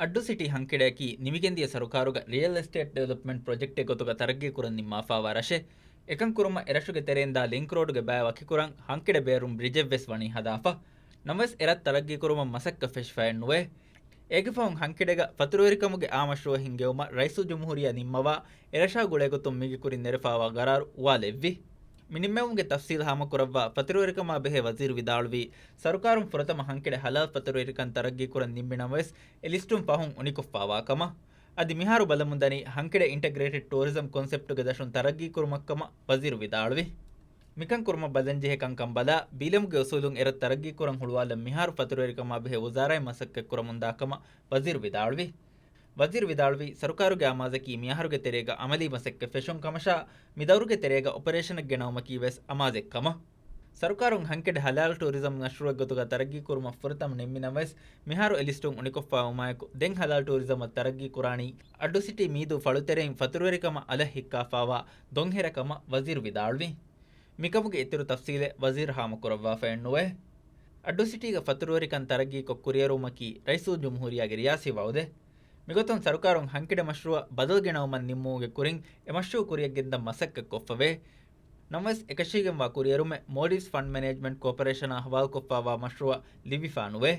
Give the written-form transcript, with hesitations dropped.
ಅಡ್ಡು city ಹಂಕೆಡಕಿ ನಿಮಿಗೆಂದಿಯ ಸರಕಾರುಗ ರಿಯಲ್ ಎಸ್ಟೇಟ್ ಡೆವಲಪ್ಮೆಂಟ್ ಪ್ರಾಜೆಕ್ಟ್ ಗೊತ್ತುಗ ತರಗ್ಗೆ ಕುರನ್ ನಿಮ್ಮ ಮಾಫಾವ ರಶೆ ಎಕಂ ಕುರುಮ ಎರಶುಗೆ ತೆರೆಯಿಂದ ಲಿಂಕ್ ರೋಡ್ಗೆ ಬ್ಯಾ ವಕಿಕುರಂ ಹಂಕೆಡೆ ಬೇರುಂ ಬ್ರಿಜೆವ್ವೆಸ್ ವಣಿ ಹದಾಫ ನಮಸ್ ಎರತ್ ತರಗ್ಗೆ ಕುರುಮ ಮಸಕ್ಕ ಫೆಶ್ ಫೈನ್ನುವೆ ಏಗಫೌಂ ಹಂಕೆಡೆಗ ಫತುರುವರಿಕಮುಗೆ ಆ ಮಶ್ರುವ ಹಿಂಗೆವುಮ ರೈಸು ಜುಮ್ಹೂರಿಯ ನಿಮ್ಮವ ಎರಶಾ ಗುಳೆಗೊತ್ತು ಮಿಗಿ ಕುರಿ ನೆರೆಫಾವ ಗರಾರು ವಾಲೆವ್ವಿ ಮಿನಿಮ್ಮೆವುಂಗೆ ತಫ್ಸೀಲ್ ಹಾಮಕುರವ್ವ ಫತುರುವರಿಕಮ ಬೆಹೆ ವಜೀರ್ ವಿದಾಳುವಿ ಸರ್ಕಾರುಂ ಫುರತಮ ಹಂಕೆಡೆ ಹಲಾಲ್ ಫತುರುವರಿಕನ್ ತರಗ್ಗಿ ಕುರನ್ ನಿಂಬಿಣವಸ್ ಎಲಿಸ್ಟುಂ ಪಹುಂ ಉಣಿಕೊಫ್ಫಾವಾ ಕಮ ಅದಿ ಮಿಹಾರು ಬಲಮುಂದನಿ ಹಂಕೆಡೆ ಇಂಟಗ್ರೇಟೆಡ್ ಟೂರಿಸಂ ಕಾನ್ಸೆಪ್ಟುಗೆ ದಶುನ್ ತರಗ್ಗಿ ಕುರುಮಕ್ಕಮ ವಜೀರ್ ವಿದಾಳುವಿ ಮಿಕಂ ಕುರ್ಮ ಬದಂಜೆ ಕಂಕಂ ಬದ ಬೀಲಂಗೆ ಉಸೂಲುಂ ಎರ ತರಗ್ಗಿ ಕುರಂ ಹುಳುವಾಲ ಮಿಹಾರು ಫತುರುವರಿಕಮ ಬೆಹೆ ಉಜಾರಾಯ್ ಮಸಕ್ಕೆ ಕುರಮುಂದಾಕಮ ವಜೀರ್ ವಿದಾಳುವಿ ಸರ್ಕಾರುಗೆ ಅಮಾಜಕಿ ಮಿಹಾರುಗೆ ತೆರೆಗ ಅಮಲಿ ಮಸಕ್ಕೆ ಫೆಶುಂ ಕಮಶಾ ಮಿದವರುಗೆ ತೆರೆಗ ಆಪರೇಷನ್ ಗೆಣವಮಕಿ ವೆಸ್ ಅಮಾಜೆಕ್ಕಮ ಸರ್ಕಾರುಂ ಹಂಕೆಡೆ ಹಲಾಲ್ ಟೂರಿಸಂ ನಶ್ರುವ ಗೊತುಗ ತರಗ್ಗಿ ಕುರುಮ ಫುರತಂ ನೆಮ್ಮಿನ ವೆಸ್ ಮಿಹಾರು ಎಲಿಸ್ಟುಂ ಉಣಿಕೊಫ್ಫಾ ಉಮಾಯಕು ದೆಂ ಹಲಾಲ್ ಟೂರಿಸಂ ತರಗ್ಗಿ ಕುರಾಣಿ ಅಡ್ಡು ಸಿಟಿ ಮೀದು ಫಳುತೆರೆಂ ಫತುರುವರಿಕಮ ಅಲ ಹಿಕ್ಕಾಫಾವಾ ದೊಂಹೆರಕಮ ವಜೀರ್ ವಿದಾಳುವಿ ಮಿಕಮುಗೆ ಎತ್ತಿರು ತಫ್ಸೀಲೆ ವಜೀರ್ ಹಾಮಕುರವ್ವಾ ಫೆಣ್ಣುವೆ ಅಡ್ಡು ಸಿಟಿಗ ಫತುರುವರಿಕನ್ ತರಗ್ಗಿ ಕೊಕ್ಕುರಿಯರುಮಕಿ ರೈಸು ಜುಮ್ಹೂರಿಯಾಗಿ ರಿಯಾಸಿವಾವುದೆ ಮಿಗೊತ್ತೊಂ ಸರ್ಕಾರಂ ಹಂಕೆಡೆ ಮಶ್ರುವ ಬದಲ್ಗೆಣವಮನ್ ನಿಮ್ಮೂಗೆ ಕುರಿಂ ಎಮಶ್ರೂ ಕುರಿಯಗೆಂದ ಮಸಕ್ಕ ಕೊಫ್ಫವೆ ನಮಸ್ ಎಕಶಿಗೆಂವಾ ಕುರಿಯರುಮೆ ಮೋಡಿಸ್ ಫಂಡ್ ಮ್ಯಾನೇಜ್ಮೆಂಟ್ ಕಾರ್ಪೊರೇಷನ್ ಹವಾಲ್ ಕೊಫ್ಫಾವಾ ಮಶ್ರುವ ಲಿವಿಫಾನುವೆ